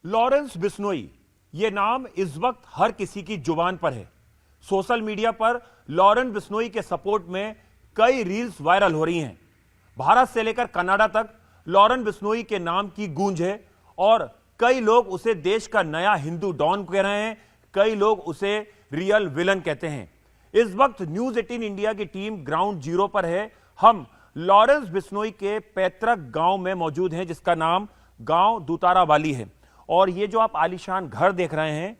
Lawrence Bishnoi, ये नाम इस वक्त हर किसी की जुबान पर है। सोशल मीडिया पर लॉरेंस बिश्नोई के सपोर्ट में कई रील्स वायरल हो रही हैं। भारत से लेकर कनाडा तक लॉरेंस बिश्नोई के नाम की गूंज है और कई लोग उसे देश का नया हिंदू डॉन कह रहे हैं, कई लोग उसे रियल विलन कहते हैं। इस वक्त न्यूज 18 इंडिया की टीम ग्राउंड जीरो पर है। हम लॉरेंस बिश्नोई के पैतृक गांव में मौजूद हैं, जिसका नाम गांव दुतारावाली है। और ये जो आप आलीशान घर देख रहे हैं,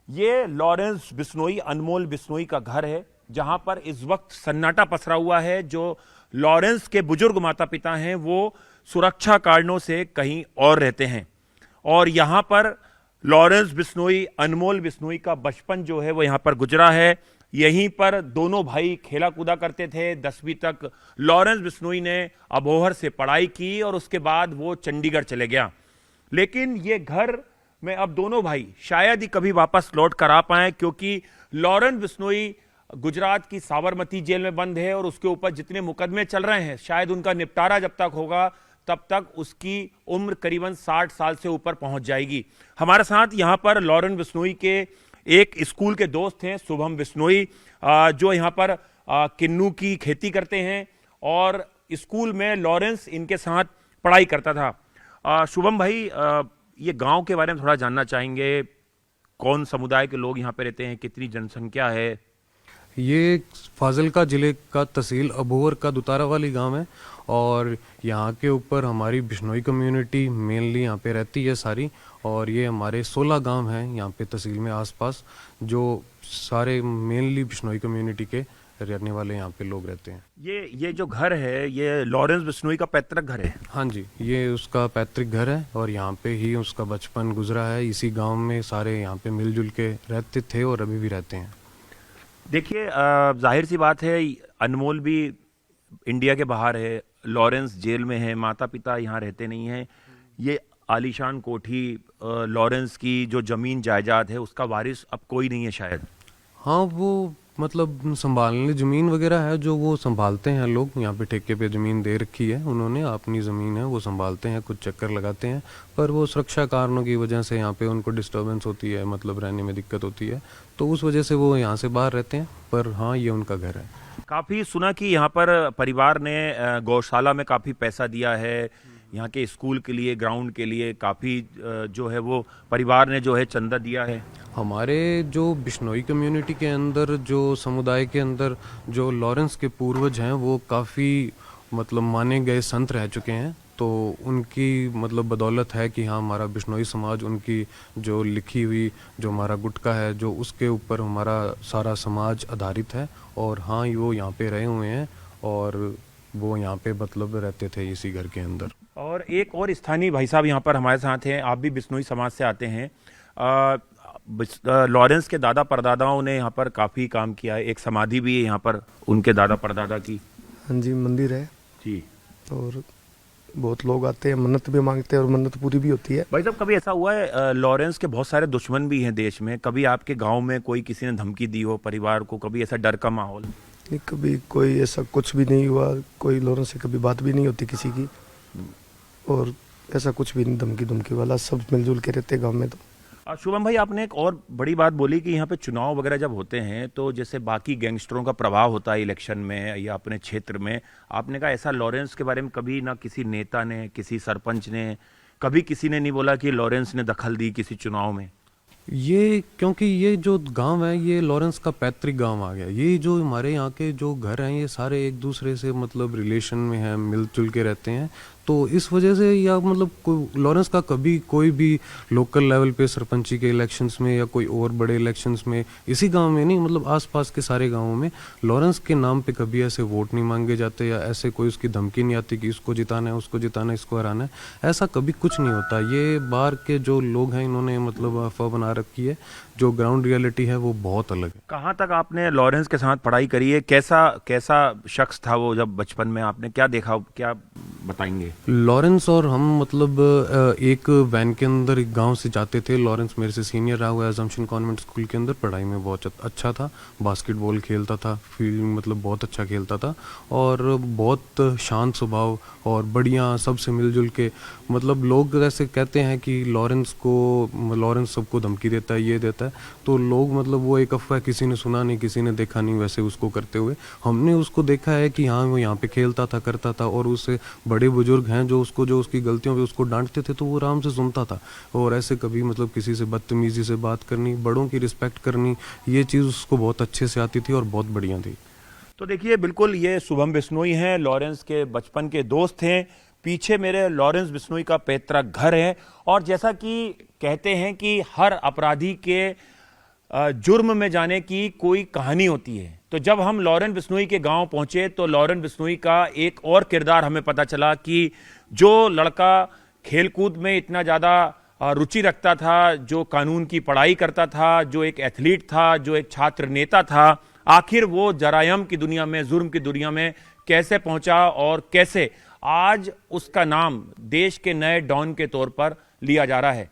ये लॉरेंस बिश्नोई, अनमोल बिश्नोई का घर है, जहां पर इस वक्त सन्नाटा पसरा हुआ है। जो लॉरेंस के बुजुर्ग माता पिता हैं वो सुरक्षा कारणों से कहीं और रहते हैं और यहां पर लॉरेंस बिश्नोई, अनमोल बिश्नोई का बचपन जो है वो यहां पर गुजरा है। यहीं पर दोनों भाई खेला कूदा करते थे। 10वीं तक लॉरेंस बिश्नोई ने अबोहर से पढ़ाई की और उसके बाद वो चंडीगढ़ चले गया। लेकिन ये घर में अब दोनों भाई शायद ही कभी वापस लौट कर आ पाए, क्योंकि लॉरेंस बिश्नोई गुजरात की साबरमती जेल में बंद है और उसके ऊपर जितने मुकदमे चल रहे हैं, शायद उनका निपटारा जब तक होगा तब तक उसकी उम्र करीबन 60 साल से ऊपर पहुंच जाएगी। हमारे साथ यहां पर लॉरेंस बिश्नोई के एक स्कूल के दोस्त हैं, शुभम बिश्नोई, जो यहां पर किन्नू की खेती करते हैं और स्कूल में लॉरेंस इनके साथ पढ़ाई करता था। शुभम भाई, ये गांव के बारे में थोड़ा जानना चाहेंगे। कौन समुदाय के लोग यहाँ पे रहते हैं, कितनी जनसंख्या है? ये फाजिल्का जिले का तहसील अबोहर का दुतारावाली गांव है और यहाँ के ऊपर हमारी बिश्नोई कम्युनिटी मेनली यहाँ पे रहती है सारी। और ये हमारे 16 गांव हैं यहाँ पे तहसील में आसपास, जो सारे मेनली बिश्नोई कम्युनिटी के रहने वाले यहाँ पे लोग रहते हैं। ये जो घर है, ये लॉरेंस बिश्नोई का पैतृक घर है? हाँ जी, ये उसका पैतृक घर है और यहाँ पे ही उसका बचपन गुजरा है। इसी गांव में सारे यहाँ पे मिलजुल के रहते थे और अभी भी रहते हैं। देखिए, जाहिर सी बात है, अनमोल भी इंडिया के बाहर है, लॉरेंस जेल में है, माता पिता यहाँ रहते नहीं हैं। ये आलीशान कोठी, लॉरेंस की जो जमीन जायदाद है, उसका वारिस अब कोई नहीं है शायद। हाँ, वो मतलब संभालने ज़मीन वगैरह है जो वो संभालते हैं लोग। यहाँ पे ठेके पे ज़मीन दे रखी है उन्होंने, अपनी ज़मीन है, वो संभालते हैं, कुछ चक्कर लगाते हैं। पर वो सुरक्षा कारणों की वजह से यहाँ पे उनको डिस्टर्बेंस होती है, मतलब रहने में दिक्कत होती है, तो उस वजह से वो यहाँ से बाहर रहते हैं। पर हाँ, ये उनका घर है। काफ़ी सुना कि यहाँ पर परिवार ने गौशाला में काफ़ी पैसा दिया है, यहाँ के स्कूल के लिए, ग्राउंड के लिए काफ़ी जो है वो परिवार ने जो है चंदा दिया है। हमारे जो बिश्नोई कम्युनिटी के अंदर, जो समुदाय के अंदर जो लॉरेंस के पूर्वज हैं वो काफ़ी मतलब माने गए संत रह चुके हैं, तो उनकी मतलब बदौलत है कि हाँ, हमारा बिश्नोई समाज, उनकी जो लिखी हुई जो हमारा गुटका है, जो उसके ऊपर हमारा सारा समाज आधारित है। और हाँ, वो यहाँ पे रहे हुए हैं और वो यहाँ पे मतलब रहते थे इसी घर के अंदर। और एक और स्थानीय भाई साहब यहाँ पर हमारे साथ हैं, आप भी बिश्नोई समाज से आते हैं। लॉरेंस के दादा परदादाओं ने यहाँ पर काफ़ी काम किया है, एक समाधि भी है यहाँ पर उनके दादा परदादा की। हाँ जी, मंदिर है जी, और बहुत लोग आते हैं, मन्नत भी मांगते हैं और मन्नत पूरी भी होती है। भाई साहब, कभी ऐसा हुआ है, लॉरेंस के बहुत सारे दुश्मन भी हैं देश में, कभी आपके गांव में कोई किसी ने धमकी दी हो परिवार को, कभी ऐसा डर का माहौल? नहीं, कभी कोई ऐसा कुछ भी नहीं हुआ, कोई लॉरेंस से कभी बात भी नहीं होती किसी की, और ऐसा कुछ भी नहीं धमकी वाला, सब मिलजुल के रहते गाँव में। तो शुभम भाई, आपने एक और बड़ी बात बोली कि यहाँ पे चुनाव वगैरह जब होते हैं तो जैसे बाकी गैंगस्टरों का प्रभाव होता है इलेक्शन में या अपने क्षेत्र में, आपने कहा ऐसा लॉरेंस के बारे में कभी ना किसी नेता ने, किसी सरपंच ने, कभी किसी ने नहीं बोला कि लॉरेंस ने दखल दी किसी चुनाव में? ये क्योंकि ये जो गांव है ये लॉरेंस का पैतृक गांव आ गया। ये जो हमारे यहाँ के जो घर हैं ये सारे एक दूसरे से मतलब रिलेशन में हैं, मिलजुल के रहते हैं, तो इस वजह से या मतलब लॉरेंस का कभी कोई भी लोकल लेवल पे सरपंची के इलेक्शंस में या कोई और बड़े इलेक्शंस में इसी गांव में नहीं, मतलब आसपास के सारे गांवों में लॉरेंस के नाम पे कभी ऐसे वोट नहीं मांगे जाते या ऐसे कोई उसकी धमकी नहीं आती कि इसको जिताना है, उसको जिताना है, इसको हराना है, ऐसा कभी कुछ नहीं होता। ये बाहर के जो लोग हैं इन्होंने मतलब अफवाह बना रखी है, जो ग्राउंड रियलिटी है वो बहुत अलग है। कहाँ तक आपने लॉरेंस के साथ पढ़ाई करी है? कैसा शख्स था वो जब बचपन में? आपने क्या देखा, क्या बताएंगे? लॉरेंस और हम मतलब एक वैन के अंदर एक गांव से जाते थे। लॉरेंस मेरे से सीनियर रहा हुआ है अजम्पशन कॉन्वेंट स्कूल के अंदर, पढ़ाई में बहुत अच्छा था, बास्केटबॉल खेलता था, फील्डिंग मतलब बहुत अच्छा खेलता था और बहुत शांत स्वभाव और बढ़िया सबसे मिलजुल के। मतलब लोग ऐसे कहते हैं कि लॉरेंस सबको धमकी देता है, ये देता है, तो लोग मतलब वो एक अफवाह, किसी ने सुना नहीं, किसी ने देखा नहीं वैसे उसको करते हुए। हमने उसको देखा है कि हाँ वो यहाँ पे खेलता था, करता था, और उससे बड़े बुजुर्ग हैं जो उसकी गलतियों पे उसको डांटते थे तो वो आराम से सुनता था। और ऐसे कभी मतलब किसी से बदतमीजी से बात करनी, बड़ों की रिस्पेक्ट करनी, ये चीज़ उसको बहुत अच्छे से आती थी और बहुत बढ़िया थी। तो देखिए, बिल्कुल ये शुभम बिश्नोई हैं, लॉरेंस के बचपन के दोस्त हैं। पीछे मेरे लॉरेंस बिश्नोई का पैतृक घर है और जैसा कि कहते हैं कि हर अपराधी के जुर्म में जाने की कोई कहानी होती है। तो जब हम लॉरेंस बिश्नोई के गांव पहुंचे तो लॉरेंस बिश्नोई का एक और किरदार हमें पता चला कि जो लड़का खेलकूद में इतना ज़्यादा रुचि रखता था, जो कानून की पढ़ाई करता था, जो एक एथलीट था, जो एक छात्र नेता था, आखिर वो जरायम की दुनिया में, जुर्म की दुनिया में कैसे पहुंचा और कैसे आज उसका नाम देश के नए डॉन के तौर पर लिया जा रहा है।